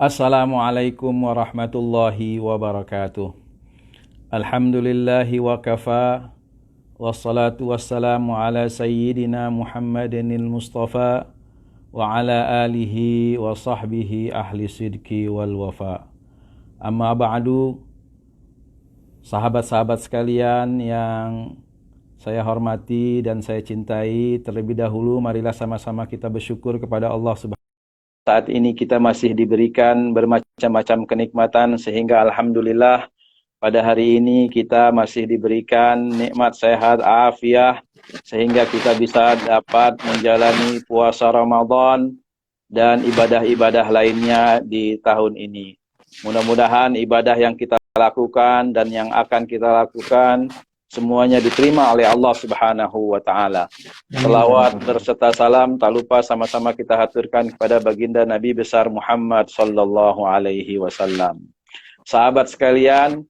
Assalamualaikum warahmatullahi wabarakatuh. Alhamdulillahi wa kafa. Wassalatu wassalamu ala sayyidina Muhammadinil Mustafa wa ala alihi wa sahbihi ahli sidki wal wafa. Amma ba'du, sahabat-sahabat sekalian yang saya hormati dan saya cintai, terlebih dahulu marilah sama-sama kita bersyukur kepada Allah Subhanahu. Saat ini kita masih diberikan bermacam-macam kenikmatan sehingga alhamdulillah pada hari ini kita masih diberikan nikmat sehat afiah sehingga kita bisa dapat menjalani puasa Ramadan dan ibadah-ibadah lainnya di tahun ini. Mudah-mudahan ibadah yang kita lakukan dan yang akan kita lakukan semuanya diterima oleh Allah Subhanahu wa ta'ala. Selawat berserta salam tak lupa sama-sama kita haturkan kepada baginda Nabi besar Muhammad sallallahu alaihi wasallam. Sahabat sekalian,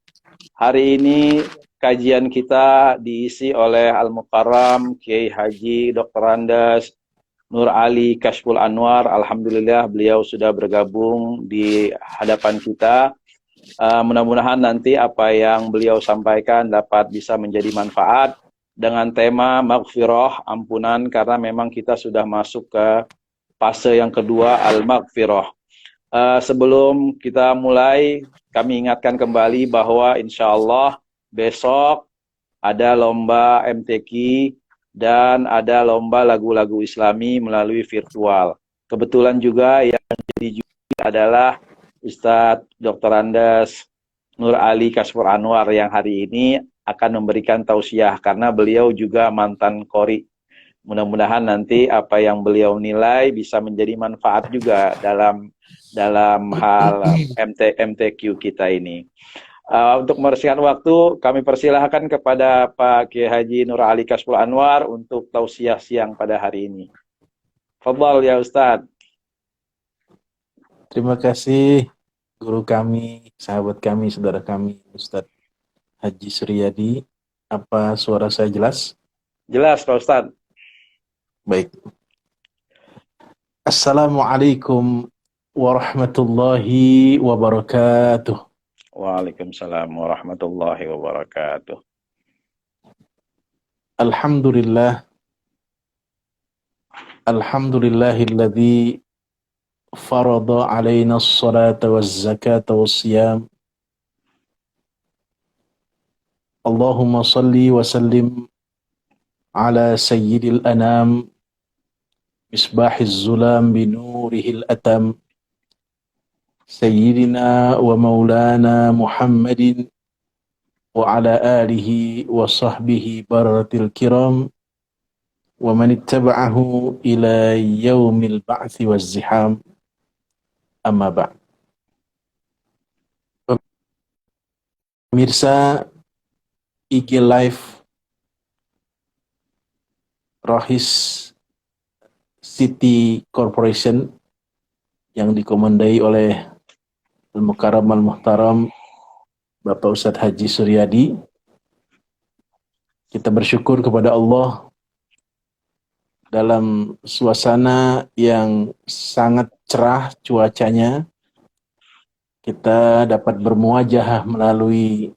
hari ini kajian kita diisi oleh Al-Mukarram Kiai Haji Dr. Andes Nur Ali Kashful Anwar. Alhamdulillah beliau sudah bergabung di hadapan kita. Mudah-mudahan nanti apa yang beliau sampaikan dapat bisa menjadi manfaat dengan tema maghfirah, ampunan, karena memang kita sudah masuk ke fase yang kedua, al-maghfirah. Sebelum kita mulai, kami ingatkan kembali bahwa insya Allah besok ada lomba MTQ dan ada lomba lagu-lagu Islami melalui virtual. Kebetulan juga yang jadi juri adalah Ustadz Dr. Andes Nur Ali Kashful Anwar yang hari ini akan memberikan tausiah karena beliau juga mantan qori. Mudah-mudahan nanti apa yang beliau nilai bisa menjadi manfaat juga dalam hal MTQ kita ini. Untuk membersihkan waktu, kami persilahkan kepada Pak Kiai Haji Nur Ali Kashful Anwar untuk tausiah siang pada hari ini. Fadhal ya Ustadz. Terima kasih guru kami, sahabat kami, saudara kami, Ustadz Haji Suryadi. Apa suara saya jelas? Jelas Pak Ustadz. Baik. Assalamualaikum warahmatullahi wabarakatuh. Waalaikumsalam warahmatullahi wabarakatuh. Alhamdulillah. Alhamdulillahilladzi farada alaina as-salata waz-zakata was-siyam. Allahumma salli wa sallim ala sayyidil anam misbahiz zulam binurihil atam sayyidina wa maulana Muhammadin wa ala alihi wa sahbihi baratil kiram wa man ittaba'ahu ila yaumil ba'thi waz-ziham. Amma ba'd. Pemirsa IG Live Rohis City Corporation yang dikomandai oleh Al-Mukarram Al-Muhtaram Bapak Ustadz Haji Suryadi, kita bersyukur kepada Allah dalam suasana yang sangat cerah cuacanya, kita dapat bermuajahah melalui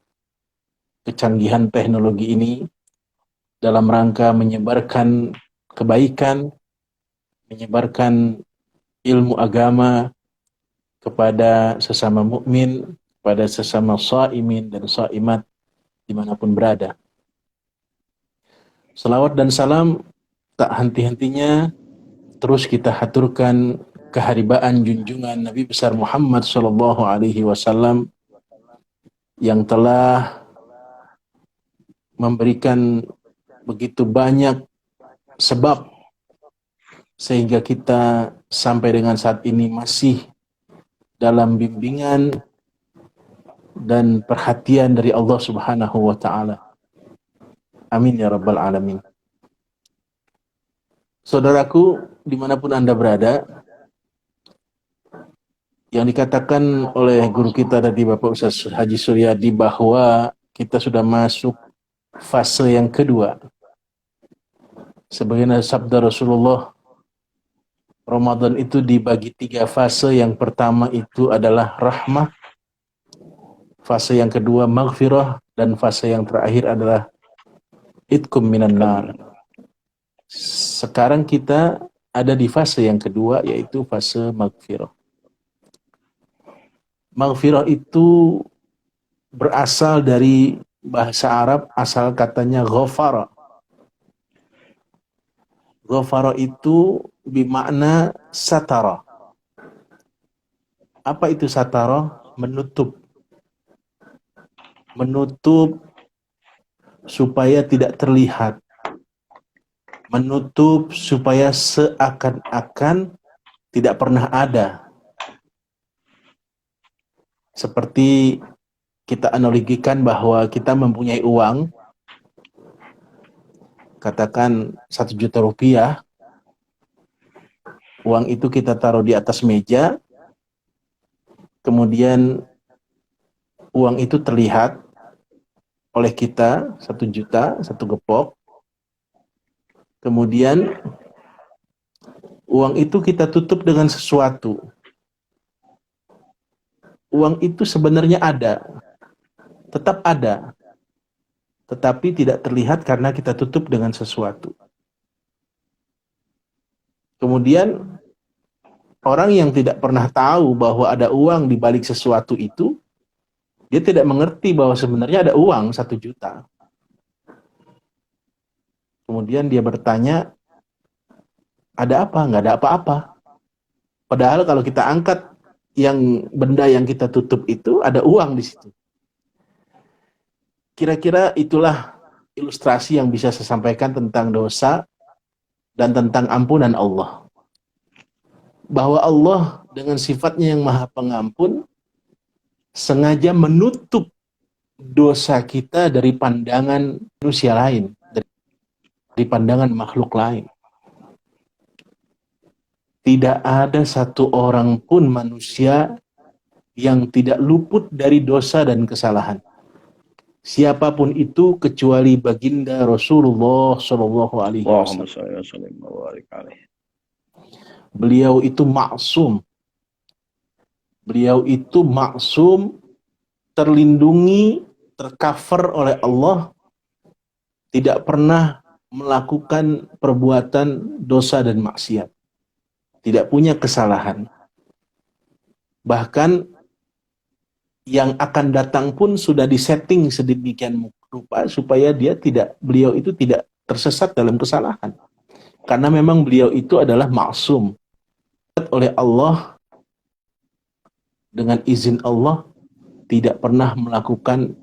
kecanggihan teknologi ini dalam rangka menyebarkan kebaikan, menyebarkan ilmu agama kepada sesama mukmin, kepada sesama shaimin dan shaimat dimanapun berada. Salawat dan salam tak henti-hentinya terus kita haturkan keharibaan junjungan Nabi besar Muhammad sallallahu alaihi wasallam yang telah memberikan begitu banyak sebab sehingga kita sampai dengan saat ini masih dalam bimbingan dan perhatian dari Allah Subhanahu wa ta'ala. Amin ya rabbal alamin. Saudaraku, dimanapun Anda berada, yang dikatakan oleh guru kita tadi Bapak Ustaz Haji Suryadi bahwa kita sudah masuk fase yang kedua. Sebagaimana sabda Rasulullah Ramadan itu dibagi 3 fase. Yang pertama itu adalah rahmah, fase yang kedua maghfirah, dan fase yang terakhir adalah itkum minan nar. Sekarang kita ada di fase yang kedua, yaitu fase maghfirah. Maghfirah itu berasal dari bahasa Arab, asal katanya ghafara. Ghafara itu bermakna satara. Apa itu satara? Menutup. Menutup supaya tidak terlihat. Menutup supaya seakan-akan tidak pernah ada. Seperti kita analogikan bahwa kita mempunyai uang, katakan 1 juta rupiah, uang itu kita taruh di atas meja, kemudian uang itu terlihat oleh kita, 1 juta, 1 gepok, kemudian uang itu kita tutup dengan sesuatu. Uang itu sebenarnya ada, tetap ada, tetapi tidak terlihat karena kita tutup dengan sesuatu. Kemudian orang yang tidak pernah tahu bahwa ada uang di balik sesuatu itu, dia tidak mengerti bahwa sebenarnya ada uang 1 juta. Kemudian dia bertanya, ada apa? Nggak ada apa-apa. Padahal kalau kita angkat benda yang kita tutup itu, ada uang di situ. Kira-kira itulah ilustrasi yang bisa saya sampaikan tentang dosa dan tentang ampunan Allah. Bahwa Allah dengan sifatnya yang maha pengampun sengaja menutup dosa kita dari pandangan manusia lain, dari pandangan makhluk lain. Tidak ada satu orang pun manusia yang tidak luput dari dosa dan kesalahan. Siapapun itu kecuali baginda Rasulullah Shallallahu Alaihi Wasallam. Beliau itu maksum. Beliau itu maksum, terlindungi, tercover oleh Allah, tidak pernah melakukan perbuatan dosa dan maksiat. Tidak punya kesalahan. Bahkan yang akan datang pun sudah disetting sedemikian rupa supaya beliau itu tidak tersesat dalam kesalahan. Karena memang beliau itu adalah maksum oleh Allah, dengan izin Allah tidak pernah melakukan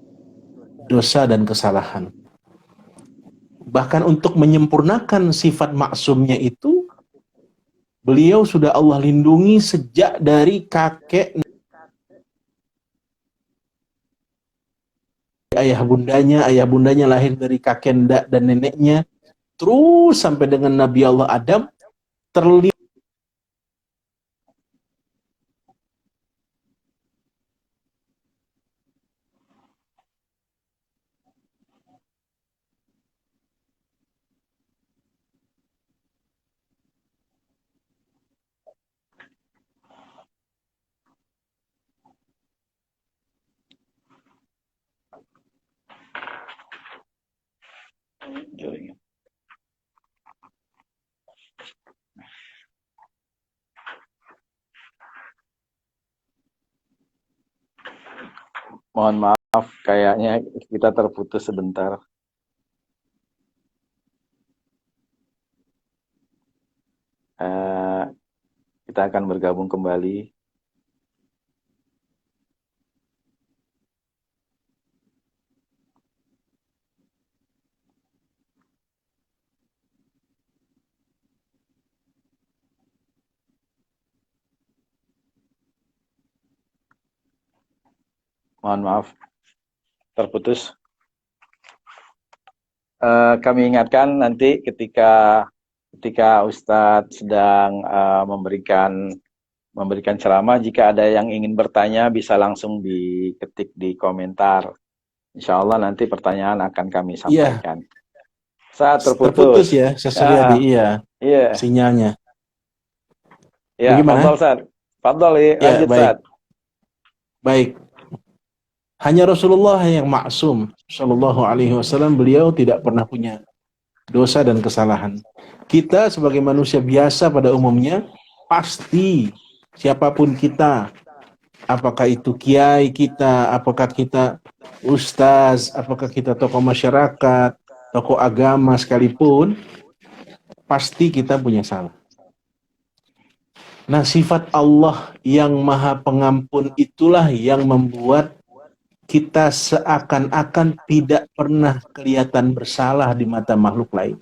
dosa dan kesalahan. Bahkan untuk menyempurnakan sifat maksumnya itu, beliau sudah Allah lindungi sejak dari kakek, ayah bundanya lahir dari kakek dan neneknya, terus sampai dengan Nabi Allah Adam, terlindungi. Mohon maaf, kayaknya kita terputus sebentar. Kita akan bergabung kembali. Mohon maaf, terputus. Kami ingatkan nanti ketika Ustadz sedang memberikan ceramah, jika ada yang ingin bertanya bisa langsung diketik di komentar. Insya Allah nanti pertanyaan akan kami sampaikan. Saat terputus Ya, Sesriadi, iya. Iya. Sinyalnya. Ya, Bagaimana? Fadol Ustaz. Fadol ya, Ya, lanjut baik. Ustaz. Baik. Hanya Rasulullah yang maksum Shallallahu Alaihi Wasallam, beliau tidak pernah punya dosa dan kesalahan. Kita sebagai manusia biasa pada umumnya pasti siapapun kita, apakah itu kiai kita, apakah kita ustaz, apakah kita tokoh masyarakat, tokoh agama sekalipun, pasti kita punya salah. Nah, sifat Allah yang Maha Pengampun itulah yang membuat kita seakan-akan tidak pernah kelihatan bersalah di mata makhluk lain.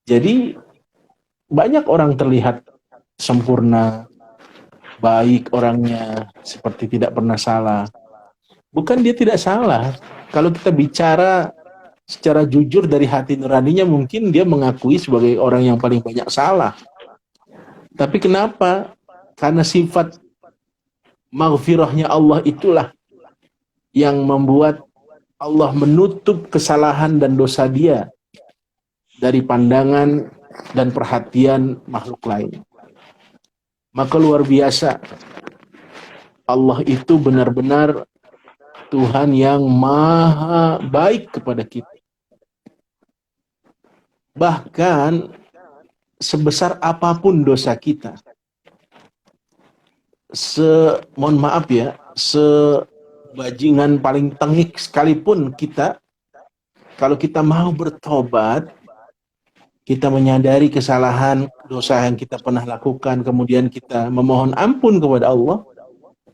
Jadi banyak orang terlihat sempurna, baik orangnya, seperti tidak pernah salah. Bukan dia tidak salah. Kalau kita bicara secara jujur dari hati nuraninya, mungkin dia mengakui sebagai orang yang paling banyak salah. Tapi kenapa? Karena sifat maghfirahnya Allah itulah yang membuat Allah menutup kesalahan dan dosa dia dari pandangan dan perhatian makhluk lain. Maka luar biasa, Allah itu benar-benar Tuhan yang maha baik kepada kita. Bahkan sebesar apapun dosa kita, mohon maaf ya, sebajingan paling tengik sekalipun kita, kalau kita mau bertobat, kita menyadari kesalahan, dosa yang kita pernah lakukan, kemudian kita memohon ampun kepada Allah,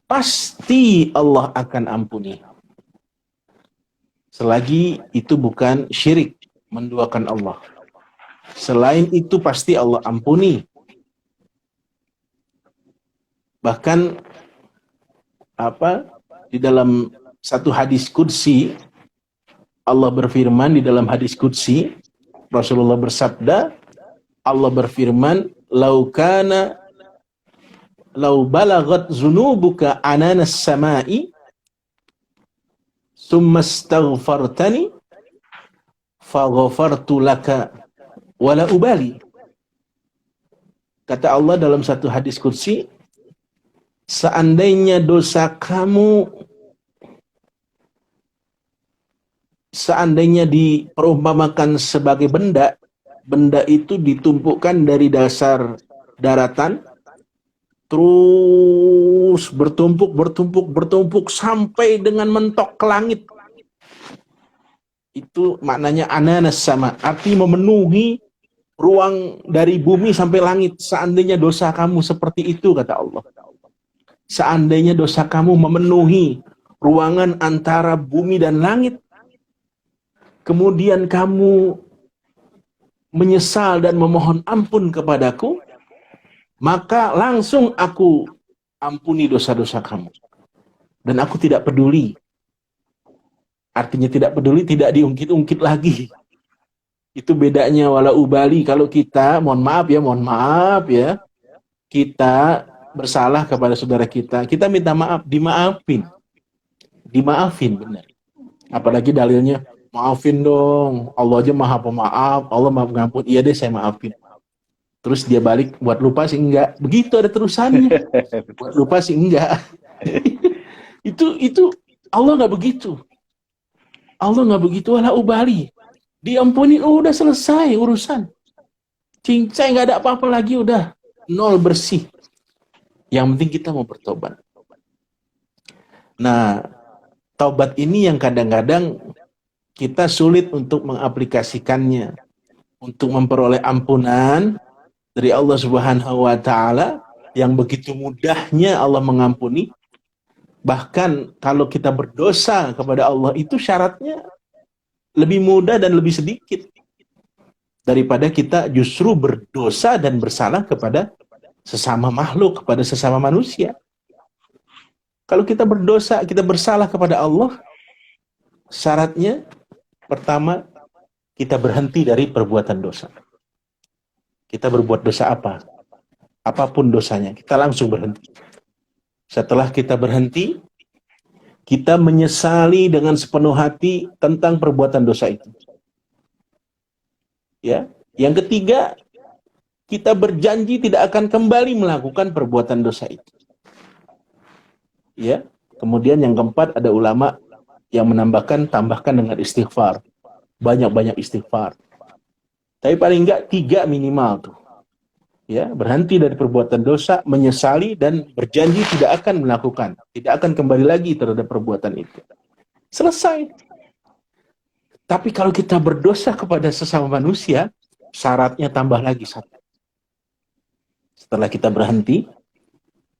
pasti Allah akan ampuni. Selagi itu bukan syirik, menduakan Allah. Selain itu pasti Allah ampuni. Bahkan di dalam satu hadis qudsi, Allah berfirman di dalam hadis qudsi, Rasulullah bersabda, Allah berfirman, "Lau balagat zunubuka ananas samai, summa astaghfartani, faghafartu laka wala ubali." Kata Allah dalam satu hadis qudsi, seandainya dosa kamu, seandainya diperumpamakan sebagai benda, benda itu ditumpukkan dari dasar daratan, terus bertumpuk sampai dengan mentok ke langit. Itu maknanya ananas sama, arti memenuhi ruang dari bumi sampai langit. Seandainya dosa kamu seperti itu, kata Allah. Seandainya dosa kamu memenuhi ruangan antara bumi dan langit, kemudian kamu menyesal dan memohon ampun kepadaku, maka langsung aku ampuni dosa-dosa kamu. Dan aku tidak peduli. Artinya tidak peduli, tidak diungkit-ungkit lagi. Itu bedanya wala ubali. Kalau kita, mohon maaf ya, kita bersalah kepada saudara kita minta maaf, dimaafin benar. Apalagi dalilnya, maafin dong, Allah aja maha pemaaf, Allah maha pengampun. Iya deh, saya maafin. Terus dia balik, buat lupa sih enggak. Begitu ada terusannya. Buat lupa sih enggak. itu Allah nggak begitu. Allah nggak begitu, wala ubali. Diampuni, udah selesai urusan. Cincai, nggak ada apa-apa lagi, udah nol, bersih. Yang penting kita mau bertobat. Nah, taubat ini yang kadang-kadang kita sulit untuk mengaplikasikannya, untuk memperoleh ampunan dari Allah Subhanahu wa Ta'ala, yang begitu mudahnya Allah mengampuni. Bahkan kalau kita berdosa kepada Allah, itu syaratnya lebih mudah dan lebih sedikit daripada kita justru berdosa dan bersalah kepada sesama makhluk, kepada sesama manusia. Kalau kita berdosa, kita bersalah kepada Allah, syaratnya pertama, kita berhenti dari perbuatan dosa. Kita berbuat dosa apa? Apapun dosanya, kita langsung berhenti. Setelah kita berhenti, kita menyesali dengan sepenuh hati tentang perbuatan dosa itu. Ya, yang ketiga, kita berjanji tidak akan kembali melakukan perbuatan dosa itu. Ya. Kemudian yang keempat, ada ulama yang tambahkan dengan istighfar. Banyak-banyak istighfar. Tapi paling enggak 3 minimal tuh. Ya, berhenti dari perbuatan dosa, menyesali dan berjanji tidak akan melakukan, tidak akan kembali lagi terhadap perbuatan itu. Selesai. Tapi kalau kita berdosa kepada sesama manusia, syaratnya tambah lagi satu. Setelah kita berhenti,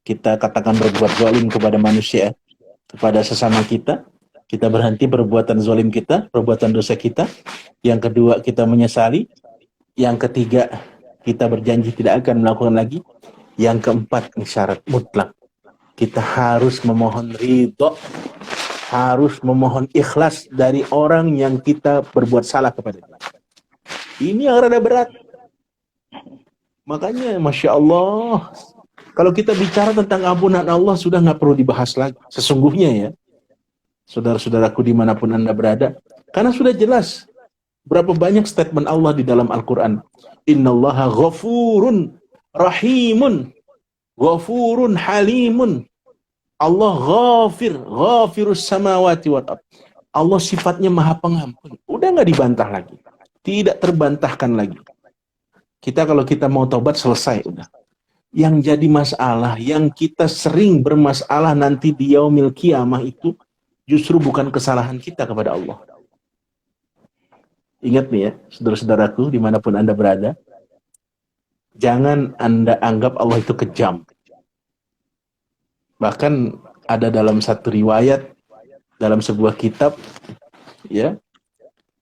kita katakan berbuat zalim kepada manusia, kepada sesama kita berhenti perbuatan zalim kita, perbuatan dosa kita. Yang kedua, kita menyesali. Yang ketiga, kita berjanji tidak akan melakukan lagi. Yang keempat, ini syarat mutlak. Kita harus memohon ridho, harus memohon ikhlas dari orang yang kita berbuat salah kepada dia. Ini yang rada berat. Makanya, Masya Allah, kalau kita bicara tentang ampunan Allah, sudah nggak perlu dibahas lagi. Sesungguhnya ya, saudara-saudaraku dimanapun Anda berada, karena sudah jelas berapa banyak statement Allah di dalam Al-Quran. Innallaha ghafurun rahimun, ghafurun halimun. Allah ghafirus samawati wal ardh. Allah sifatnya maha pengampun. Udah nggak dibantah lagi. Tidak terbantahkan lagi. Kalau kita mau tobat, selesai udah. Yang jadi masalah, yang kita sering bermasalah nanti di yaumil qiyamah itu justru bukan kesalahan kita kepada Allah. Ingat nih ya, saudara-saudaraku dimanapun Anda berada, jangan Anda anggap Allah itu kejam. Bahkan ada dalam satu riwayat, dalam sebuah kitab, ya,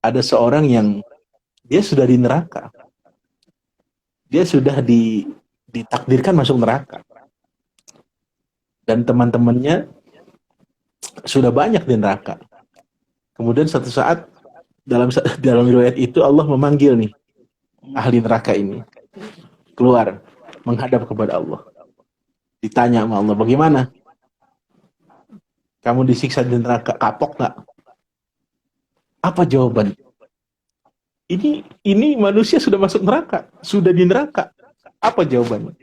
ada seorang yang dia sudah di neraka. Dia sudah ditakdirkan masuk neraka. Dan teman-temannya sudah banyak di neraka. Kemudian satu saat, dalam riwayat itu Allah memanggil nih ahli neraka ini keluar menghadap kepada Allah. Ditanya sama Allah, bagaimana? Kamu disiksa di neraka, kapok nggak? Apa jawaban? Ini manusia sudah masuk neraka, sudah di neraka. Apa jawabannya?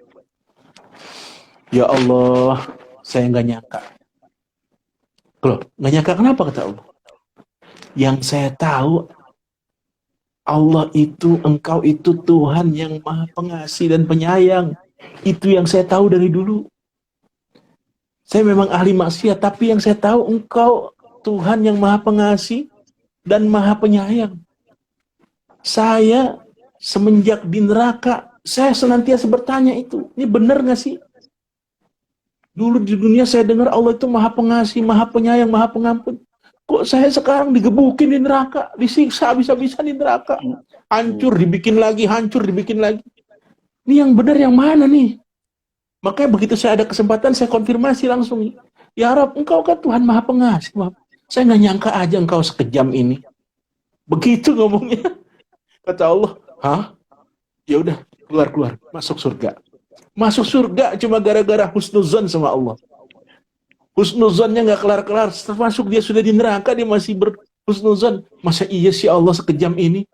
Ya Allah, saya nggak nyangka. Loh, nggak nyangka kenapa kata Allah? Yang saya tahu, Allah itu, engkau itu Tuhan yang maha pengasih dan penyayang. Itu yang saya tahu dari dulu. Saya memang ahli maksiat, tapi yang saya tahu engkau Tuhan yang maha pengasih dan maha penyayang. Saya semenjak di neraka, saya senantiasa bertanya itu. Ini benar nggak sih? Dulu di dunia saya dengar Allah itu maha pengasih, maha penyayang, maha pengampun. Kok saya sekarang digebukin di neraka, disiksa habis-habisan di neraka. Hancur, dibikin lagi, hancur, dibikin lagi. Ini yang benar yang mana nih? Makanya begitu saya ada kesempatan, saya konfirmasi langsung. Ya Rabb, engkau kan Tuhan maha pengasih. Saya nggak nyangka aja engkau sekejam ini. Begitu ngomongnya. Kata Allah, hah? Ya udah, keluar, masuk surga. Masuk surga cuma gara-gara husnuzon sama Allah. Husnuzonnya nggak kelar-kelar, termasuk dia sudah di neraka, dia masih berhusnuzon. Masa iya sih Allah sekejam ini?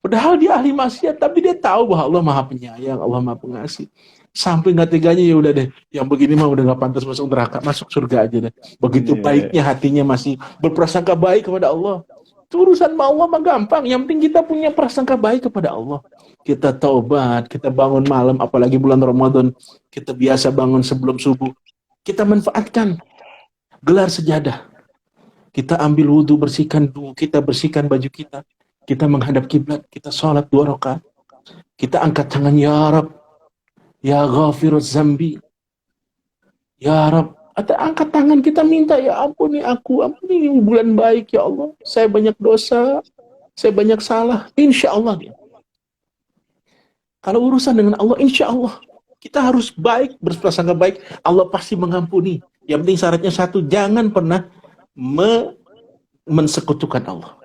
Padahal dia ahli maksiat, tapi dia tahu bahwa Allah maha penyayang, Allah maha pengasih. Sampai nggak teganya, ya udah deh, yang begini mah udah nggak pantas masuk neraka, masuk surga aja deh. Begitu baiknya hatinya masih berprasangka baik kepada Allah. Itu urusan Allah mah gampang, yang penting kita punya prasangka baik kepada Allah. Kita taubat, kita bangun malam, apalagi bulan Ramadan, kita biasa bangun sebelum subuh. Kita manfaatkan gelar sejadah. Kita ambil wudhu, bersihkan baju kita. Kita menghadap kiblat, kita sholat 2 rakaat. Kita angkat tangan, ya Rab, ya ghafiruz zambi, ya Rab. Atau angkat tangan kita minta, ya ampuni aku, ampuni ini bulan baik ya Allah. Saya banyak dosa, saya banyak salah. Insya Allah dia. Kalau urusan dengan Allah, insya Allah. Kita harus baik, berprasangka baik. Allah pasti mengampuni. Yang penting syaratnya satu, jangan pernah mensekutukan Allah.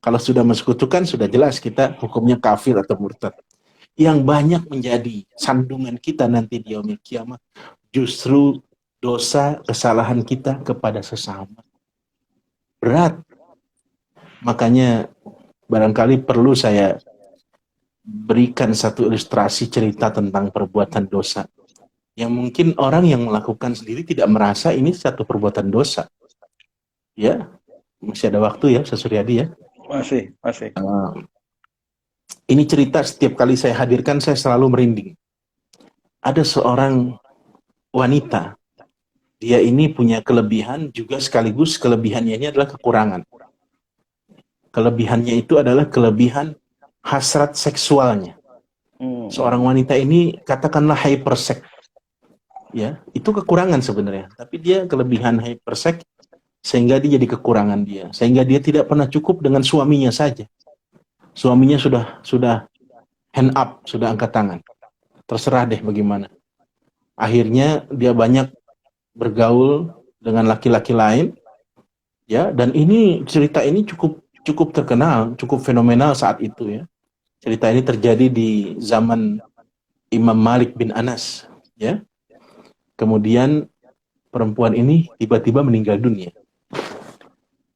Kalau sudah mensekutukan, sudah jelas kita hukumnya kafir atau murtad. Yang banyak menjadi sandungan kita nanti di yaumil qiyamah, justru dosa, kesalahan kita kepada sesama. Berat. Makanya barangkali perlu saya berikan satu ilustrasi cerita tentang perbuatan dosa yang mungkin orang yang melakukan sendiri tidak merasa ini satu perbuatan dosa. Ya, masih ada waktu ya, Ustaz Suryadi ya. Masih. Ini cerita setiap kali saya hadirkan saya selalu merinding. Ada seorang wanita, dia ini punya kelebihan juga sekaligus kelebihannya ini adalah kekurangan. Kelebihannya itu adalah kelebihan hasrat seksualnya. Seorang wanita ini katakanlah hypersex. Ya, itu kekurangan sebenarnya, tapi dia kelebihan hypersex sehingga dia jadi kekurangan dia. Sehingga dia tidak pernah cukup dengan suaminya saja. Suaminya sudah hand up, sudah angkat tangan. Terserah deh bagaimana. Akhirnya dia banyak bergaul dengan laki-laki lain, ya. Dan ini cerita ini cukup terkenal, cukup fenomenal saat itu ya. Cerita ini terjadi di zaman Imam Malik bin Anas, ya. Kemudian perempuan ini tiba-tiba meninggal dunia.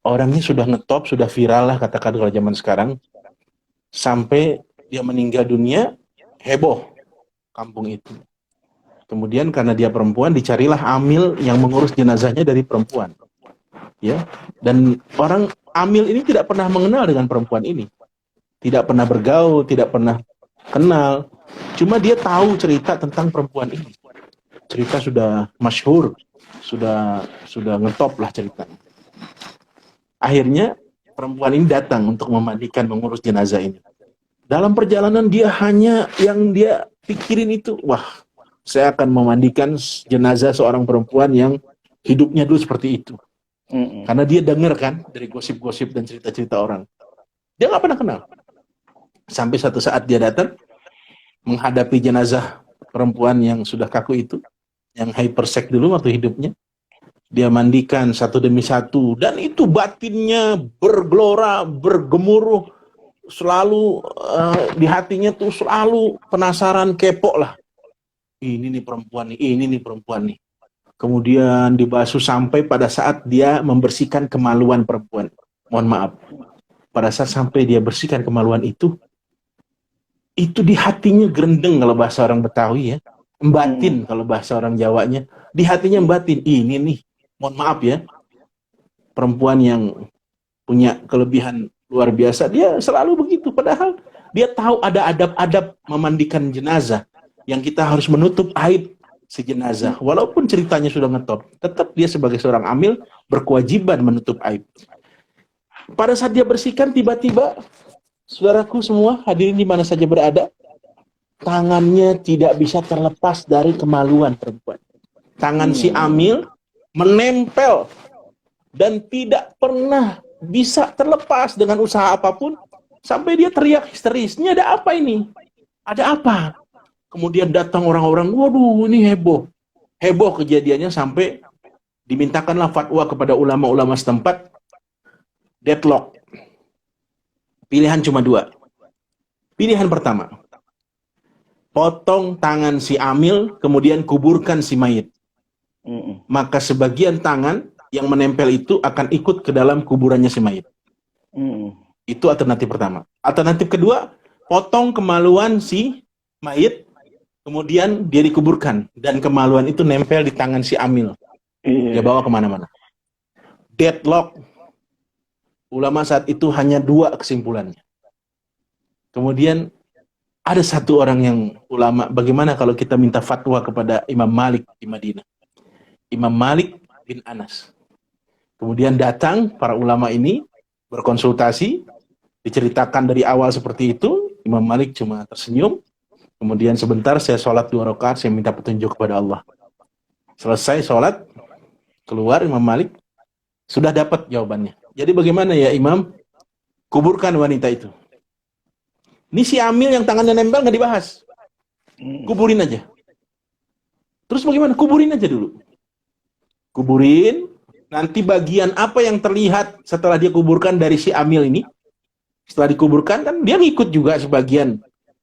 Orangnya sudah ngetop, sudah viral lah katakan kalau zaman sekarang. Sampai dia meninggal dunia, heboh kampung itu. Kemudian karena dia perempuan, dicarilah amil yang mengurus jenazahnya dari perempuan. Ya. Dan orang amil ini tidak pernah mengenal dengan perempuan ini. Tidak pernah bergaul, tidak pernah kenal. Cuma dia tahu cerita tentang perempuan ini. Cerita sudah masyhur, sudah ngetop lah ceritanya. Akhirnya perempuan ini datang untuk memandikan, mengurus jenazah ini. Dalam perjalanan dia hanya yang dia pikirin itu, wah, saya akan memandikan jenazah seorang perempuan yang hidupnya dulu seperti itu. Karena dia dengar kan dari gosip-gosip dan cerita-cerita orang. Dia nggak pernah kenal. Sampai satu saat dia datang menghadapi jenazah perempuan yang sudah kaku itu, yang hypersex dulu waktu hidupnya. Dia mandikan satu demi satu, dan itu batinnya bergelora, bergemuruh, selalu di hatinya tuh selalu penasaran, kepo lah. Ini nih perempuan nih. Kemudian dibasuh sampai pada saat dia membersihkan kemaluan perempuan. Mohon maaf. Pada saat sampai dia bersihkan kemaluan itu di hatinya gerendeng kalau bahasa orang Betawi ya. Embatin kalau bahasa orang Jawanya. Di hatinya embatin, ini nih, mohon maaf ya, perempuan yang punya kelebihan luar biasa. Dia selalu begitu. Padahal dia tahu ada adab-adab memandikan jenazah yang kita harus menutup aib si jenazah. Walaupun ceritanya sudah ngetop, tetap dia sebagai seorang amil berkewajiban menutup aib. Pada saat dia bersihkan, tiba-tiba, saudaraku semua, hadirin di mana saja berada, tangannya tidak bisa terlepas dari kemaluan perempuan. Tangan si amil menempel dan tidak pernah bisa terlepas dengan usaha apapun, sampai dia teriak histeris, ini ada apa ini? Ada apa? Kemudian datang orang-orang, waduh ini heboh. Heboh kejadiannya sampai dimintakanlah fatwa kepada ulama-ulama setempat, deadlock. Pilihan cuma dua. Pilihan pertama, potong tangan si amil, kemudian kuburkan si mayit. Maka sebagian tangan yang menempel itu akan ikut ke dalam kuburannya si mayit. Itu alternatif pertama. Alternatif kedua, potong kemaluan si mayit, kemudian dia dikuburkan, dan kemaluan itu nempel di tangan si amil. Dia bawa kemana-mana. Deadlock. Ulama saat itu hanya dua kesimpulannya. Kemudian ada satu orang yang ulama, bagaimana kalau kita minta fatwa kepada Imam Malik di Madinah? Imam Malik bin Anas. Kemudian datang para ulama ini berkonsultasi, diceritakan dari awal seperti itu. Imam Malik cuma tersenyum. Kemudian sebentar saya sholat 2 rakaat, saya minta petunjuk kepada Allah. Selesai sholat, keluar Imam Malik, sudah dapat jawabannya. Jadi bagaimana ya Imam? Kuburkan wanita itu. Ini si amil yang tangannya nempel nggak dibahas. Kuburin aja. Terus bagaimana? Kuburin aja dulu. Kuburin, nanti bagian apa yang terlihat setelah dia kuburkan dari si amil ini, setelah dikuburkan kan dia ngikut juga sebagian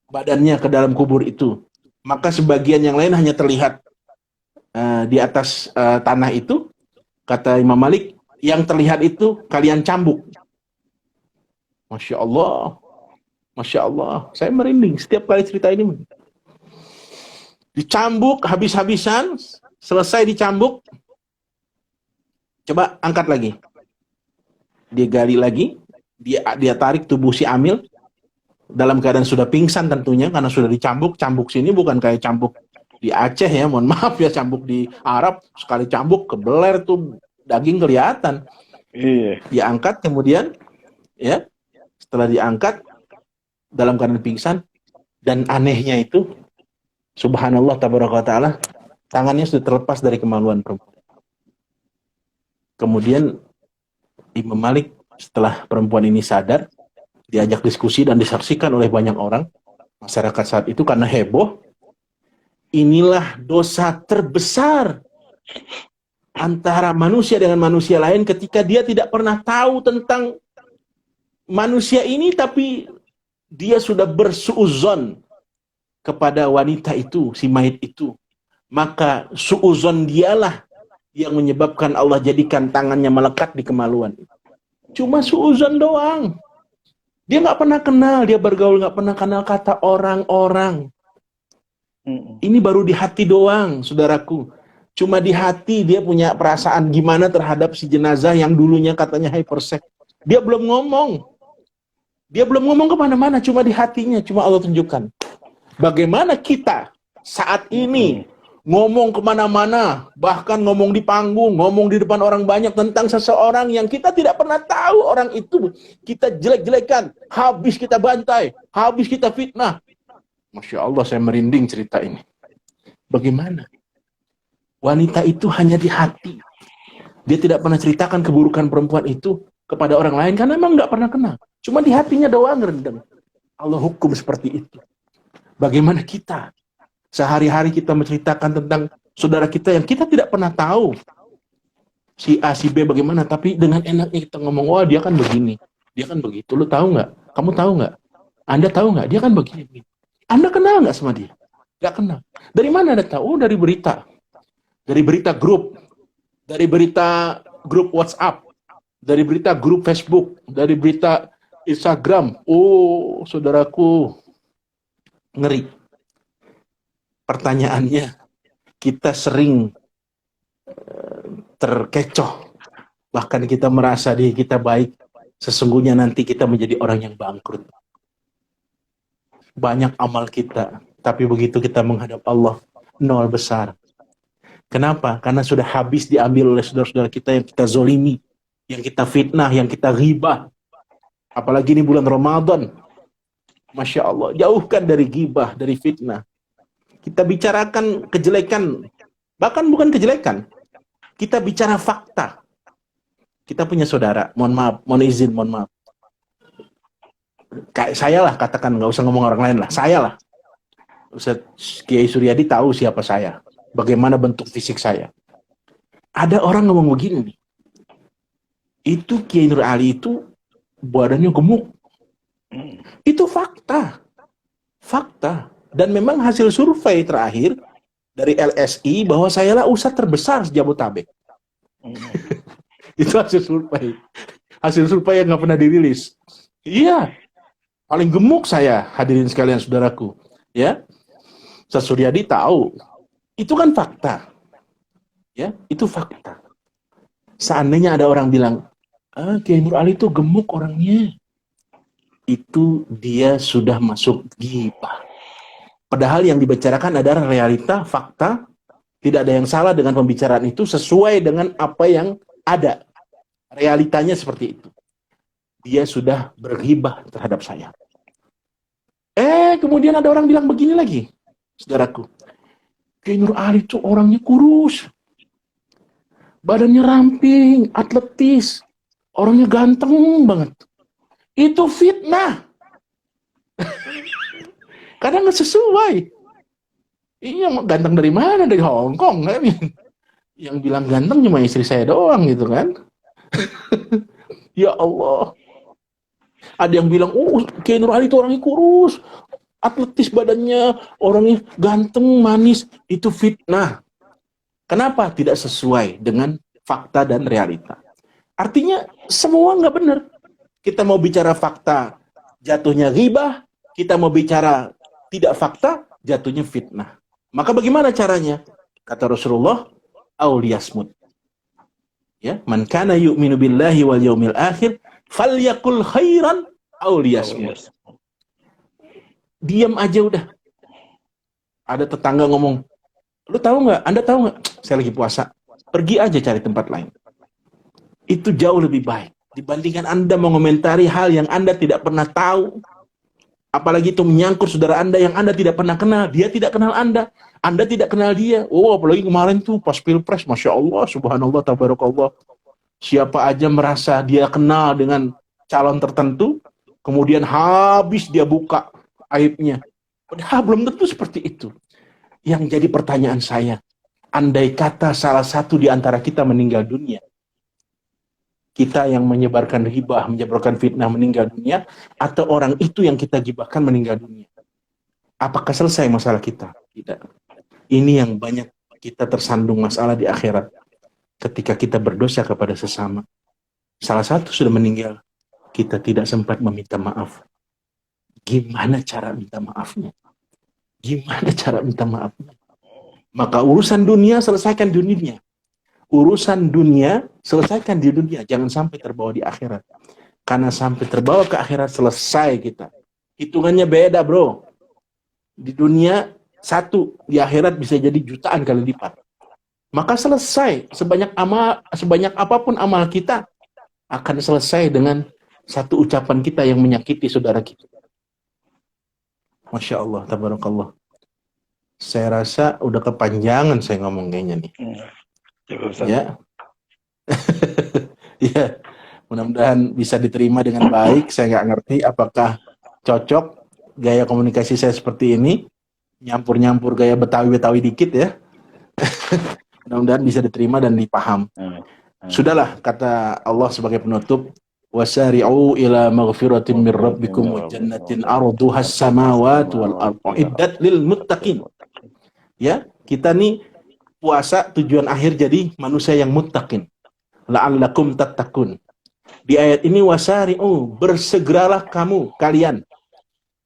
badannya ke dalam kubur itu. Maka sebagian yang lain hanya terlihat di atas tanah itu. Kata Imam Malik, yang terlihat itu kalian cambuk. Masya Allah. Masya Allah, saya merinding setiap kali cerita ini. Dicambuk habis-habisan, selesai dicambuk, coba angkat lagi. Dia gali lagi, dia tarik tubuh si Amil, dalam keadaan sudah pingsan tentunya, karena sudah dicambuk. Cambuk sini bukan kayak cambuk di Aceh ya, mohon maaf ya, cambuk di Arab, sekali cambuk, kebeler tuh, daging kelihatan. Iya. Dia angkat kemudian, ya, setelah diangkat, dalam keadaan pingsan, dan anehnya itu, subhanallah tabaraka ta'ala, tangannya sudah terlepas dari kemaluan perempuan. Kemudian Imam Malik setelah perempuan ini sadar, diajak diskusi dan disaksikan oleh banyak orang, masyarakat saat itu karena heboh, inilah dosa terbesar antara manusia dengan manusia lain ketika dia tidak pernah tahu tentang manusia ini, tapi dia sudah bersuuzon kepada wanita itu, si mayit itu. Maka suuzon dialah yang menyebabkan Allah jadikan tangannya melekat di kemaluan. Cuma suuzon doang. Dia nggak pernah kenal, dia bergaul nggak pernah kenal kata orang-orang. Ini baru di hati doang, saudaraku. Cuma di hati dia punya perasaan gimana terhadap si jenazah yang dulunya katanya hypersek. Dia belum ngomong. Dia belum ngomong kemana-mana, cuma di hatinya, cuma Allah tunjukkan. Bagaimana kita saat ini ngomong kemana-mana, bahkan ngomong di panggung, ngomong di depan orang banyak tentang seseorang yang kita tidak pernah tahu orang itu, kita jelek-jelekan, habis kita bantai, habis kita fitnah. Masya Allah, saya merinding cerita ini. Bagaimana? Wanita itu hanya di hati. Dia tidak pernah ceritakan keburukan perempuan itu kepada orang lain, karena memang nggak pernah kenal. Cuma di hatinya doang rendang. Allah hukum seperti itu. Bagaimana kita? Sehari-hari kita menceritakan tentang saudara kita yang kita tidak pernah tahu. Si A, si B bagaimana, tapi dengan enaknya kita ngomong, wah dia kan begini, dia kan begitu. Lu tahu nggak? Kamu tahu nggak? Anda tahu nggak? Dia kan begini. Anda kenal nggak sama dia? Nggak kenal. Dari mana Anda tahu? Dari berita. Dari berita grup. Dari berita grup WhatsApp. Dari berita grup Facebook. Dari berita Instagram. Oh, saudaraku, ngeri. Pertanyaannya, kita sering terkecoh. Bahkan kita merasa diri kita baik. Sesungguhnya nanti kita menjadi orang yang bangkrut. Banyak amal kita, tapi begitu kita menghadap Allah, nol besar. Kenapa? Karena sudah habis diambil oleh saudara-saudara kita yang kita zolimi, yang kita fitnah, yang kita ghibah. Apalagi ini bulan Ramadan. Masya Allah, jauhkan dari ghibah, dari fitnah. Kita bicarakan kejelekan, bahkan bukan kejelekan. Kita bicara fakta. Kita punya saudara, mohon maaf, mohon izin, mohon maaf. Kayak saya lah, katakan, nggak usah ngomong orang lain lah, saya lah. Ustaz Kiai Suryadi tahu siapa saya, bagaimana bentuk fisik saya. Ada orang ngomong begini nih, itu Kiai Nur Ali itu badannya gemuk. Itu fakta. Fakta. Dan memang hasil survei terakhir dari LSI bahwa saya lah ustadz terbesar Jabotabek. Itu hasil survei. Hasil survei yang nggak pernah dirilis. Iya. Paling gemuk saya, hadirin sekalian saudaraku. Ya. Ustaz Suryadi tahu. Itu kan fakta. Ya, itu fakta. Seandainya ada orang bilang, Kiai Nur Ali itu gemuk orangnya. Itu dia sudah masuk ghibah. Padahal yang dibicarakan adalah realita, fakta. Tidak ada yang salah dengan pembicaraan itu, sesuai dengan apa yang ada. Realitanya seperti itu. Dia sudah berghibah terhadap saya. Kemudian ada orang bilang begini lagi, saudaraku. Kiai Nur Ali itu orangnya kurus. Badannya ramping, atletis. Orangnya ganteng banget. Itu fitnah. Kadang nggak sesuai. Iya, ganteng dari mana? Dari Hong Kong kan? Yang bilang ganteng cuma istri saya doang gitu kan? Ya Allah. Ada yang bilang, Kiai Nur Ali itu orangnya kurus, atletis badannya, orangnya ganteng, manis. Itu fitnah. Kenapa? Tidak sesuai dengan fakta dan realita. Artinya semua nggak benar. Kita mau bicara fakta, jatuhnya ghibah. kita mau bicara tidak fakta, jatuhnya fitnah. Maka bagaimana caranya? Kata Rasulullah, auliyasmut. Ya, man kana yu'minu billahi wal yaumil akhir falyakul khairan auliyasmut. Diam aja udah. Ada tetangga ngomong, lu tahu nggak? Anda tahu nggak? Saya lagi puasa. Pergi aja cari tempat lain. Itu jauh lebih baik dibandingkan Anda mengomentari hal yang Anda tidak pernah tahu. Apalagi itu menyangkut saudara Anda yang Anda tidak pernah kenal. Dia tidak kenal Anda tidak kenal dia. Oh, apalagi kemarin tuh pas pilpres, Masya Allah, subhanallah, tabarakallah. Siapa aja merasa dia kenal dengan calon tertentu, kemudian habis dia buka aibnya. Padahal belum tentu seperti itu. Yang jadi pertanyaan saya, andai kata salah satu di antara kita meninggal dunia, kita yang menyebarkan ghibah, menyebarkan fitnah meninggal dunia, atau orang itu yang kita gibahkan meninggal dunia, apakah selesai masalah kita? Tidak. Ini yang banyak kita tersandung masalah di akhirat. Ketika kita berdosa kepada sesama, salah satu sudah meninggal, kita tidak sempat meminta maaf. Gimana cara minta maafnya? Gimana cara minta maafnya? Maka urusan dunia, selesaikan dunia. Urusan dunia, selesaikan di dunia. Jangan sampai terbawa di akhirat. Karena sampai terbawa ke akhirat, selesai kita. Hitungannya beda, bro. Di dunia, satu. Di akhirat bisa jadi jutaan kali lipat. Maka selesai. Sebanyak apapun amal kita, akan selesai dengan satu ucapan kita yang menyakiti saudara kita. Masya Allah, tabarakallah. Saya rasa udah kepanjangan saya ngomong kayaknya nih. Ya. Ya. Mudah-mudahan bisa diterima dengan baik. Saya nggak ngerti apakah cocok gaya komunikasi saya seperti ini. Nyampur-nyampur gaya Betawi-Betawi dikit ya. Mudah-mudahan bisa diterima dan dipaham. Sudahlah, kata Allah sebagai penutup, wasari'u ila maghfiratin min rabbikum wa jannatin arduhas samawati wal ardu iddat lil muttaqin. Ya, kita nih puasa tujuan akhir jadi manusia yang muttaqin. La'allakum tattaqun. Di ayat ini wasari'u, bersegeralah kalian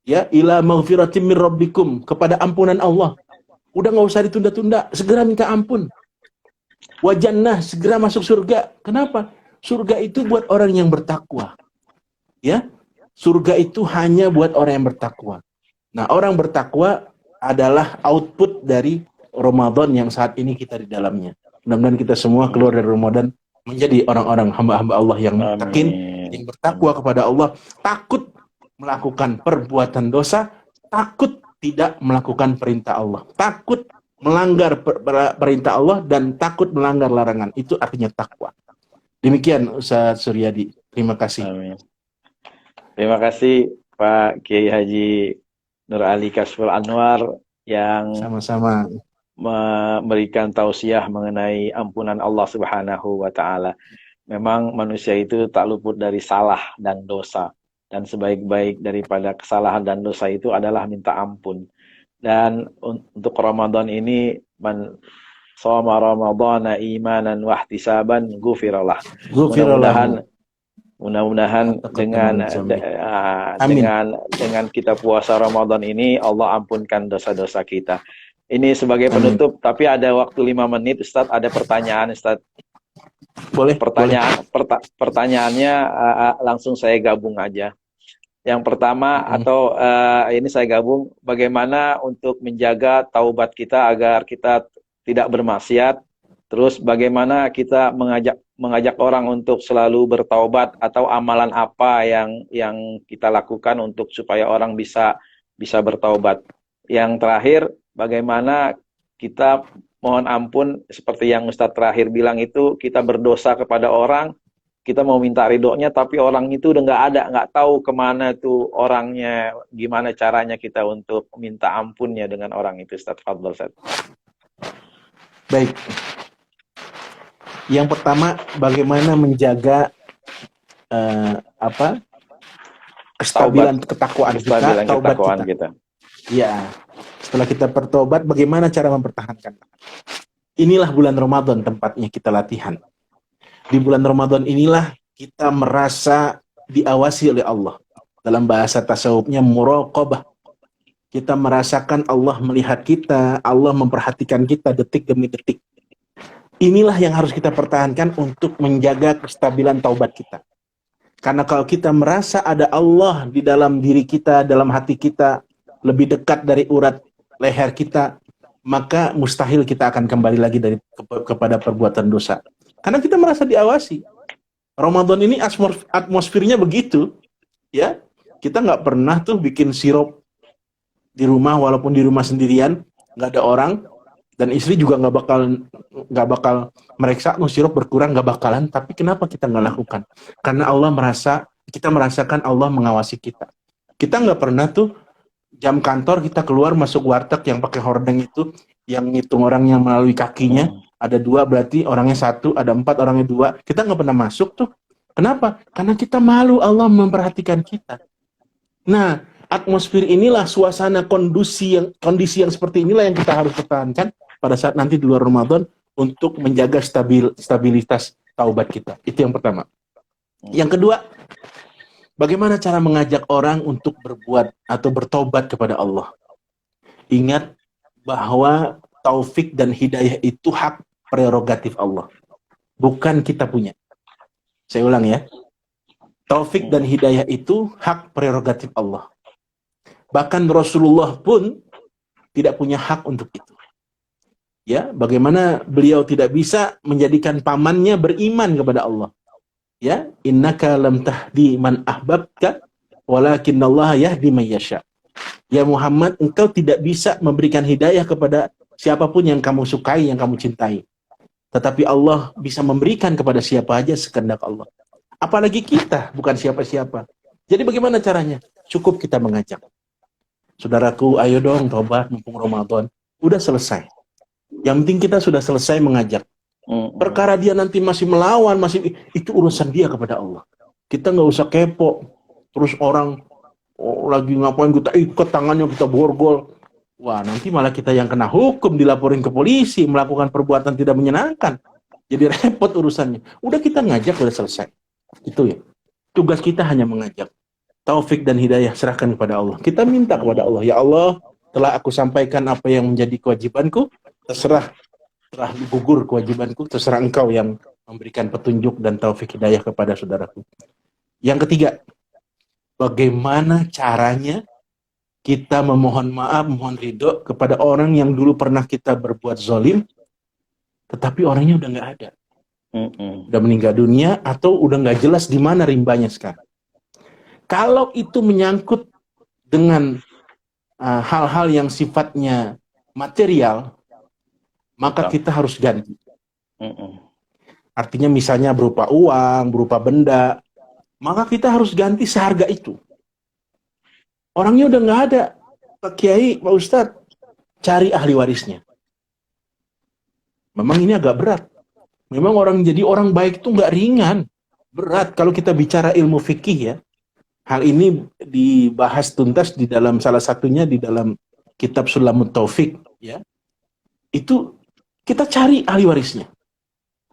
ya ila maghfiratin min rabbikum, kepada ampunan Allah. Udah nggak usah ditunda-tunda, segera minta ampun. Wa jannah, segera masuk surga. Kenapa? Surga itu buat orang yang bertakwa. Ya, surga itu hanya buat orang yang bertakwa. Nah, orang bertakwa adalah output dari Ramadan yang saat ini kita di dalamnya. Mudah-mudahan kita semua keluar dari Ramadan menjadi orang-orang hamba-hamba Allah yang muttaqin, yang bertakwa kepada Allah, takut melakukan perbuatan dosa, takut tidak melakukan perintah Allah, takut melanggar perintah Allah, dan takut melanggar larangan. Itu artinya takwa. Demikian Ustaz Suryadi. Terima kasih. Amin. Terima kasih Pak Kiai Haji Nur Ali Kasful Anwar yang sama-sama memberikan tausiah mengenai ampunan Allah Subhanahu wa taala. Memang manusia itu tak luput dari salah dan dosa, dan sebaik-baik daripada kesalahan dan dosa itu adalah minta ampun. Dan untuk Ramadan ini, man shoma ramadhana imanan wahtisaban ghufirallah. Mudah-mudahan dengan kita puasa Ramadan ini Allah ampunkan dosa-dosa kita. Ini sebagai penutup. Amin. Tapi ada waktu 5 menit, Ustadz. Ada pertanyaan, Ustadz. Boleh. Pertanyaannya langsung saya gabung aja. Yang pertama, atau ini saya gabung, bagaimana untuk menjaga taubat kita agar kita tidak bermaksiat. Terus bagaimana kita mengajak orang untuk selalu bertaubat, atau amalan apa yang kita lakukan untuk supaya orang bisa bertaubat. Yang terakhir, bagaimana kita mohon ampun, seperti yang Ustadz terakhir bilang itu, kita berdosa kepada orang, kita mau minta ridhonya, tapi orang itu udah nggak tahu kemana tuh orangnya, gimana caranya kita untuk minta ampunnya dengan orang itu, Ustadz. Fadhol, Ustadz. Baik. Yang pertama, bagaimana menjaga kestabilan ketakwaan kita, taubat kita. Ya, setelah kita bertobat, bagaimana cara mempertahankan? Inilah bulan Ramadan tempatnya kita latihan. Di bulan Ramadan inilah kita merasa diawasi oleh Allah. Dalam bahasa tasawufnya muraqabah. Kita merasakan Allah melihat kita, Allah memperhatikan kita detik demi detik. Inilah yang harus kita pertahankan untuk menjaga kestabilan taubat kita. Karena kalau kita merasa ada Allah di dalam diri kita, dalam hati kita, lebih dekat dari urat leher kita, maka mustahil kita akan kembali lagi kepada perbuatan dosa. Karena kita merasa diawasi. Ramadan ini atmosfernya begitu, ya. Kita nggak pernah tuh bikin sirup di rumah, walaupun di rumah sendirian, nggak ada orang, dan istri juga nggak bakal meriksa, sirup berkurang, nggak bakalan. Tapi kenapa kita nggak lakukan? Karena kita merasakan Allah mengawasi kita. Kita nggak pernah tuh jam kantor kita keluar masuk warteg yang pakai hordeng itu, yang ngitung orang yang melalui kakinya, ada 2 berarti orangnya 1, ada 4 orangnya 2. Kita nggak pernah masuk tuh. Kenapa? Karena kita malu Allah memperhatikan kita. Nah, atmosfer inilah, suasana kondisi yang seperti inilah yang kita harus pertahankan pada saat nanti di luar Ramadan untuk menjaga stabilitas taubat kita. Itu yang pertama. Yang kedua, bagaimana cara mengajak orang untuk berbuat atau bertobat kepada Allah? Ingat bahwa taufik dan hidayah itu hak prerogatif Allah, bukan kita punya. Saya ulang ya. Taufik dan hidayah itu hak prerogatif Allah. Bahkan Rasulullah pun tidak punya hak untuk itu. Ya, bagaimana beliau tidak bisa menjadikan pamannya beriman kepada Allah. Ya, innaka lam tahdi man ahbabta walakinallaha yahdi man yasha. Ya Muhammad, engkau tidak bisa memberikan hidayah kepada siapapun yang kamu sukai, yang kamu cintai. Tetapi Allah bisa memberikan kepada siapa aja sekehendak Allah. Apalagi kita, bukan siapa-siapa. Jadi bagaimana caranya? Cukup kita mengajak. Saudaraku, ayo dong tobat mumpung Ramadan. Udah selesai. Yang penting kita sudah selesai mengajak. Perkara dia nanti masih melawan, itu urusan dia kepada Allah. Kita nggak usah kepo. Terus orang lagi ngapain kita ikut tangannya, kita borgol. Wah, nanti malah kita yang kena hukum, dilaporin ke polisi, melakukan perbuatan tidak menyenangkan. Jadi repot urusannya. Udah kita ngajak, udah selesai. Itu ya. Tugas kita hanya mengajak. Taufik dan hidayah serahkan kepada Allah. Kita minta kepada Allah, ya Allah, telah aku sampaikan apa yang menjadi kewajibanku, terserah, telah gugur kewajibanku, terserah engkau yang memberikan petunjuk dan taufik hidayah kepada saudaraku. Yang ketiga, bagaimana caranya kita memohon maaf, mohon ridho kepada orang yang dulu pernah kita berbuat zalim, tetapi orangnya udah nggak ada. Udah meninggal dunia atau udah nggak jelas di mana rimbanya sekarang. Kalau itu menyangkut dengan hal-hal yang sifatnya material, maka kita harus ganti. Artinya misalnya berupa uang, berupa benda, maka kita harus ganti seharga itu. Orangnya udah nggak ada. Pak Kiai, Pak Ustadz, cari ahli warisnya. Memang ini agak berat. Memang jadi orang baik itu nggak ringan. Berat kalau kita bicara ilmu fikih ya. Hal ini dibahas tuntas di dalam salah satunya di dalam kitab Sulamut Taufik ya. Itu kita cari ahli warisnya.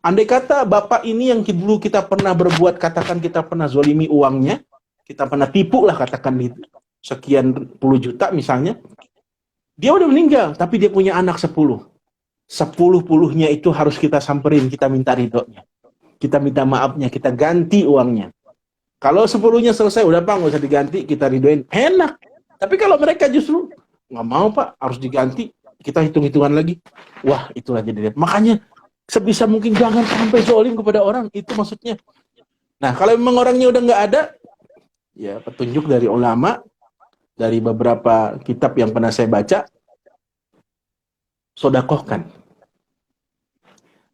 Andai kata bapak ini yang dulu kita pernah berbuat, katakan kita pernah zolimi uangnya, kita pernah tipu lah katakan itu, sekian puluh juta misalnya, dia udah meninggal, tapi dia punya anak 10. 10-10-nya itu harus kita samperin, kita minta ridhonya. Kita minta maafnya, kita ganti uangnya. Kalau 10-nya selesai, udah Pak, nggak usah diganti, kita ridhoin. Enak. Tapi kalau mereka justru, nggak mau Pak, harus diganti, kita hitung-hitungan lagi. Wah, itulah jadi. Makanya, sebisa mungkin jangan sampai zolim kepada orang. Itu maksudnya. Nah, kalau memang orangnya udah nggak ada, ya petunjuk dari ulama, dari beberapa kitab yang pernah saya baca, sodakohkan.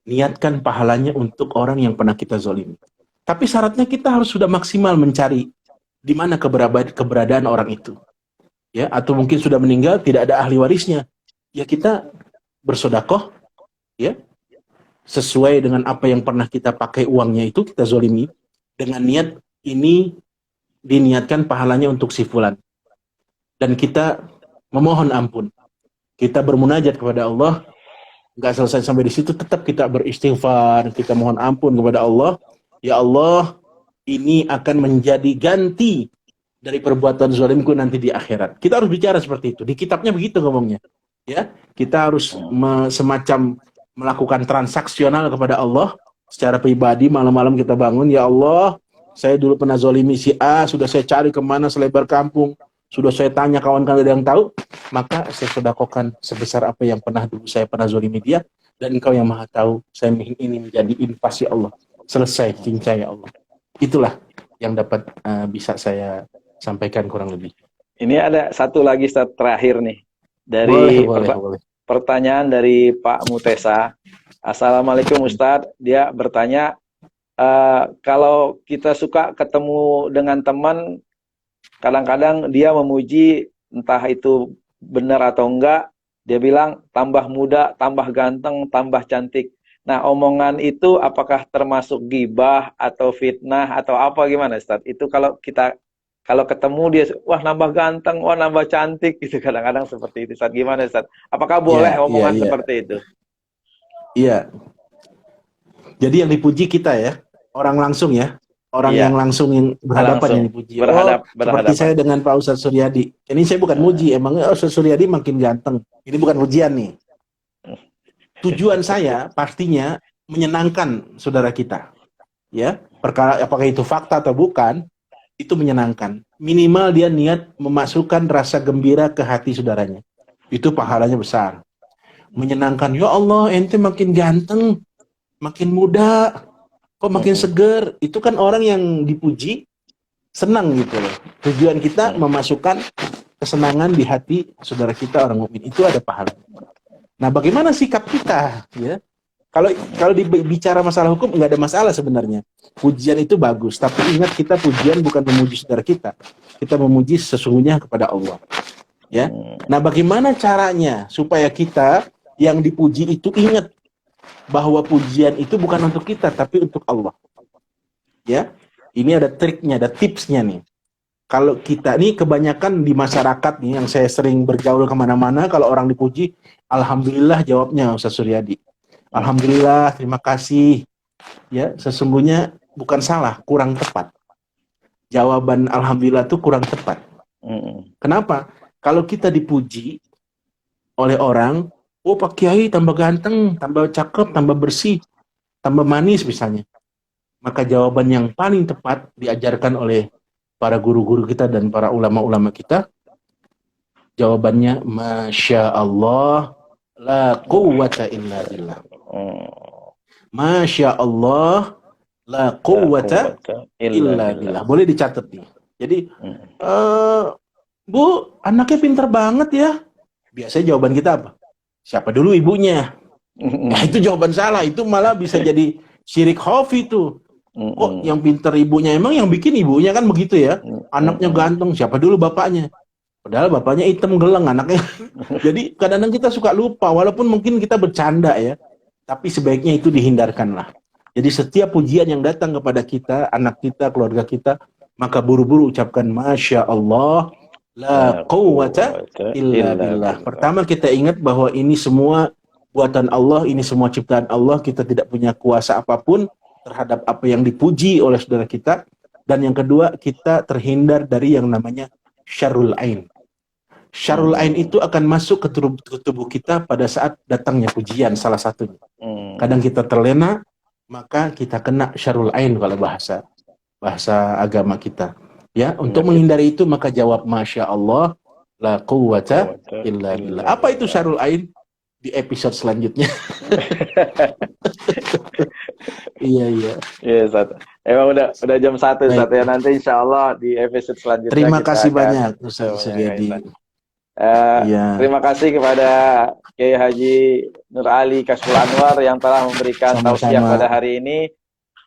Niatkan pahalanya untuk orang yang pernah kita zolimi. Tapi syaratnya kita harus sudah maksimal mencari di mana keberadaan orang itu. Ya, atau mungkin sudah meninggal, tidak ada ahli warisnya. Ya kita bersodakoh, ya, sesuai dengan apa yang pernah kita pakai uangnya itu, kita zolimi. Dengan niat ini diniatkan pahalanya untuk si fulan. Dan kita memohon ampun. Kita bermunajat kepada Allah. Nggak selesai sampai di situ, tetap kita beristighfar, kita mohon ampun kepada Allah. Ya Allah, ini akan menjadi ganti dari perbuatan zalimku nanti di akhirat. Kita harus bicara seperti itu. Di kitabnya begitu ngomongnya. Ya, kita harus semacam melakukan transaksional kepada Allah secara pribadi. Malam-malam kita bangun, ya Allah, saya dulu pernah zolimi si A, sudah saya cari kemana selebar kampung, sudah saya tanya kawan-kawan ada yang tahu, maka saya sedekahkan sebesar apa yang dulu saya pernah zolimi dia, dan engkau yang maha tahu, saya ini menjadi invasi Allah. Selesai cinta ya Allah. Itulah yang dapat bisa saya sampaikan kurang lebih. Ini ada satu lagi Ustaz, terakhir nih. Boleh, Dari boleh. pertanyaan dari Pak Mutesa. Assalamualaikum Ustadz. Dia bertanya, kalau kita suka ketemu dengan teman, kadang-kadang dia memuji, entah itu benar atau enggak, dia bilang tambah muda, tambah ganteng, tambah cantik. Nah, omongan itu apakah termasuk gibah atau fitnah atau apa gimana Ustadz? Itu kalau ketemu dia, wah nambah ganteng, wah nambah cantik, gitu kadang-kadang seperti itu. Ustaz, gimana Ustaz? Apakah boleh omongan seperti itu? Iya. Jadi yang dipuji kita ya, orang langsung ya, orang yang langsung yang berhadapan yang dipuji. Seperti saya dengan Pak Ustadz Suryadi. Ini saya bukan muji, emangnya Ustadz Suryadi makin ganteng. Ini bukan pujian nih. Tujuan saya pastinya menyenangkan saudara kita. Ya, perkara apakah itu fakta atau bukan, itu menyenangkan. Minimal dia niat memasukkan rasa gembira ke hati saudaranya. Itu pahalanya besar. Menyenangkan, ya Allah, ente makin ganteng, makin muda, kok makin seger. Itu kan orang yang dipuji, senang gitu loh. Tujuan kita memasukkan kesenangan di hati saudara kita orang mukmin. Itu ada pahalanya. Nah, bagaimana sikap kita? Ya, kalau dibicara masalah hukum nggak ada masalah sebenarnya. Pujian itu bagus, tapi ingat kita pujian bukan memuji saudara kita. Kita memuji sesungguhnya kepada Allah. Ya. Nah, bagaimana caranya supaya kita yang dipuji itu ingat bahwa pujian itu bukan untuk kita tapi untuk Allah. Ya. Ini ada triknya, ada tipsnya nih. Kalau kita nih kebanyakan di masyarakat nih yang saya sering bergaul kemana-mana, kalau orang dipuji, alhamdulillah jawabnya Ustaz Suryadi. Alhamdulillah, terima kasih. Ya, sesungguhnya bukan salah, kurang tepat. Jawaban alhamdulillah itu kurang tepat. Kenapa? Kalau kita dipuji oleh orang, oh Pak Kiai tambah ganteng, tambah cakep, tambah bersih, tambah manis misalnya. Maka jawaban yang paling tepat diajarkan oleh para guru-guru kita dan para ulama-ulama kita, jawabannya Masya Allah, la quwwata illa billah. Masya Allah, la quwwata illa billah. Boleh dicatat nih. Jadi, Bu, anaknya pintar banget ya. Biasanya jawaban kita apa? Siapa dulu ibunya? Nah, itu jawaban salah. Itu malah bisa jadi syirik khafi tuh. Kok yang pintar ibunya? Emang yang bikin ibunya kan begitu ya. Anaknya ganteng, siapa dulu bapaknya? Padahal bapaknya hitam geleng anaknya. Jadi kadang-kadang kita suka lupa, walaupun mungkin kita bercanda ya. Tapi sebaiknya itu dihindarkanlah. Jadi setiap pujian yang datang kepada kita, anak kita, keluarga kita, maka buru-buru ucapkan Masya Allah, la quwwata illa billah. Pertama kita ingat bahwa ini semua buatan Allah, ini semua ciptaan Allah, kita tidak punya kuasa apapun terhadap apa yang dipuji oleh saudara kita. Dan yang kedua, kita terhindar dari yang namanya syarrul ain. Syarrul ain itu akan masuk ke tubuh kita pada saat datangnya pujian, salah satunya. Kadang kita terlena, maka kita kena syarrul ain kalau bahasa agama kita. Ya, untuk menghindari itu maka jawab Masya Allah, la quwwata illa billah. Apa itu syarrul ain? Di episode selanjutnya. Iya, Ustaz. Emang udah jam 1 Ustaz ya. Nanti insya Allah di episode selanjutnya. Terima kasih banyak Ustaz Suryadi. Terima kasih kepada Kiai Haji Nur Ali Kashful Anwar yang telah memberikan tausiah pada hari ini.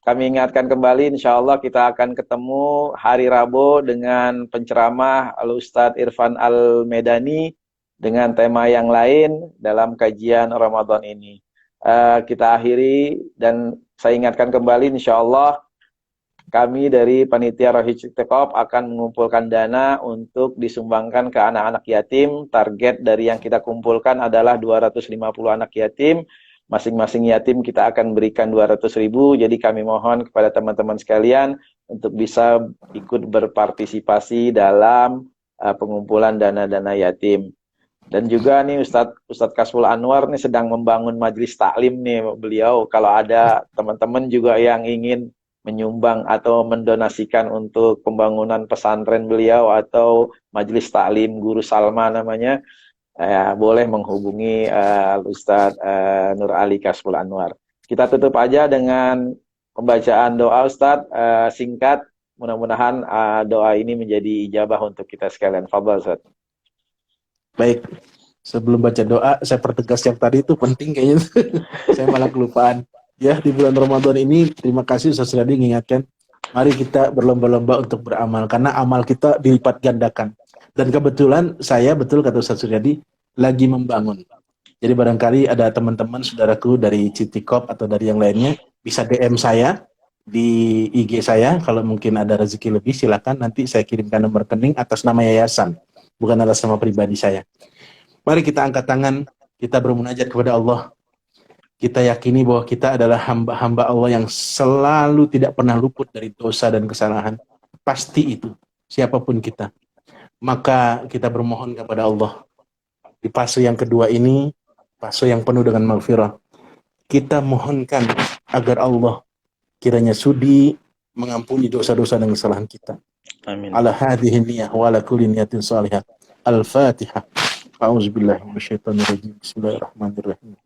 Kami ingatkan kembali, insya Allah kita akan ketemu hari Rabu dengan penceramah Al-Ustadz Irfan Al-Medani dengan tema yang lain dalam kajian Ramadan ini. Kita akhiri dan saya ingatkan kembali, insya Allah kami dari Panitia Rohij Istiqomah akan mengumpulkan dana untuk disumbangkan ke anak-anak yatim. Target dari yang kita kumpulkan adalah 250 anak yatim. masing-masing yatim kita akan berikan 200.000. Jadi kami mohon kepada teman-teman sekalian untuk bisa ikut berpartisipasi dalam pengumpulan dana-dana yatim. Dan juga nih Ustadz Kasful Anwar nih sedang membangun majelis taklim nih beliau. Kalau ada teman-teman juga yang ingin menyumbang atau mendonasikan untuk pembangunan pesantren beliau atau majelis taklim Guru Salma namanya, boleh menghubungi Ustadz Nur Ali Kasful Anwar. Kita tutup aja dengan pembacaan doa Ustadz singkat. Mudah-mudahan doa ini menjadi ijabah untuk kita sekalian. Fadhal Ustadz. Baik, sebelum baca doa, saya pertegas yang tadi itu penting kayaknya. Saya malah kelupaan. Ya, di bulan Ramadan ini, terima kasih Ustaz Riyadi mengingatkan. Mari kita berlomba-lomba untuk beramal, karena amal kita dilipat gandakan. Dan kebetulan saya, betul kata Ustaz Riyadi, lagi membangun. Jadi barangkali ada teman-teman, saudaraku dari Citikop atau dari yang lainnya, bisa DM saya di IG saya. Kalau mungkin ada rezeki lebih, silakan nanti saya kirimkan nomor rekening atas nama yayasan, bukan atas nama pribadi saya. Mari kita angkat tangan, kita bermunajat kepada Allah. Kita yakini bahwa kita adalah hamba-hamba Allah yang selalu tidak pernah luput dari dosa dan kesalahan. Pasti itu, siapapun kita. Maka kita bermohon kepada Allah. Di fase yang kedua ini, fase yang penuh dengan maghfirah, kita mohonkan agar Allah kiranya sudi mengampuni dosa-dosa dan kesalahan kita. Amin. Ala hadhihi niyah wa ala kulli niyatin salihah. Al-Fatihah. A'udzubillahi minasyaitonirrajim. Bismillahirrahmanirrahim.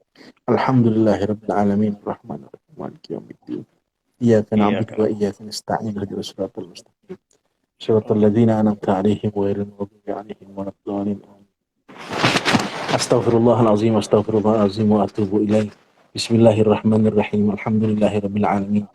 Alhamdulillahirabbil alamin. Arrahmanirrahim. Maliki yaumiddin. Iyyaka na'budu wa iyyaka nasta'in. Ihdinas siratal mustaqim. Siratal ladzina an'amta 'alaihim ghairil maghdubi 'alaihim waladdallin. Astaghfirullahalazim, astaghfirullahalazim wa atubu ilaih. Bismillahirrahmanirrahim. Alhamdulillahirabbil alamin.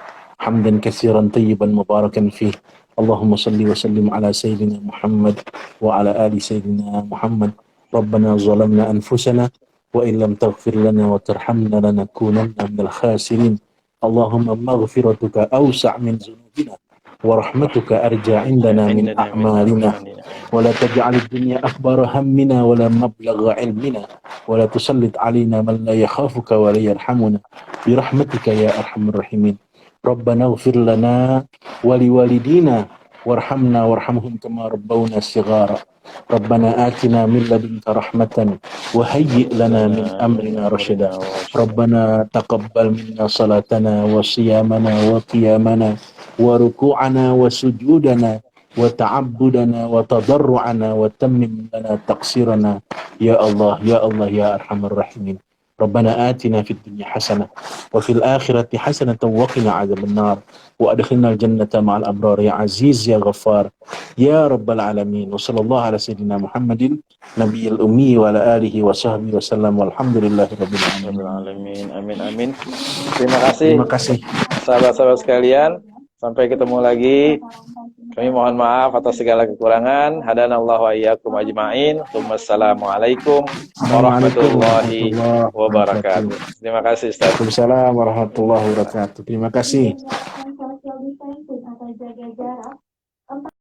Hamdan katsiran tayyiban mubarakan fih. Allahumma salli wa sallim ala sayyidina Muhammad wa ala ali sayyidina Muhammad. Rabbana zalamna anfusana wa in lam taghfir lana wa tarhamna lanakunanna minal khasirin. Allahumma maghfiratuka awsa' min dzunubina wa rahmatuka arja' indana min a'malina wa la taj'alid dunya akbara hammina wa la mablagha ilmina wa la tusallit 'alaina man la yakhafuka wa la yarhamuna bi rahmatika ya arhamar rahimin. Rabbana ighfir lana wa liwalidina warhamna warhamhum kama rabbawna shighara. Rabbana atina min ladunka rahmatan wa hayyi' lana min amrina rasyada. Rabbana taqabbal minna salatana wa siyamana wa qiyamana wa ruku'ana wa sujudana wa ta'abbudana wa tadarru'ana wa tammim lana taqsirana ya Allah ya Allah ya arhamar rahimin. Rabbana atina fid dunya hasanah wa fil akhirati hasanatan wa qina adzaban nar wa adkhilnal jannata ma'al abrar ya aziz ya ghaffar ya rabbal alamin. Wa sallallahu ala sayyidina Muhammadin nabiyil ummi wa ala alihi wa sahbihi wa sallam walhamdulillahi rabbil alamin. Amin amin. Terima kasih. Terima kasih Sahabat-sahabat sekalian, sampai ketemu lagi. Kami mohon maaf atas segala kekurangan. Hadanallahu wa iyyakum ajma'in. Wassalamualaikum warahmatullahi wabarakatuh. Terima kasih Ustaz. Waalaikumsalam warahmatullahi wabarakatuh. Terima kasih.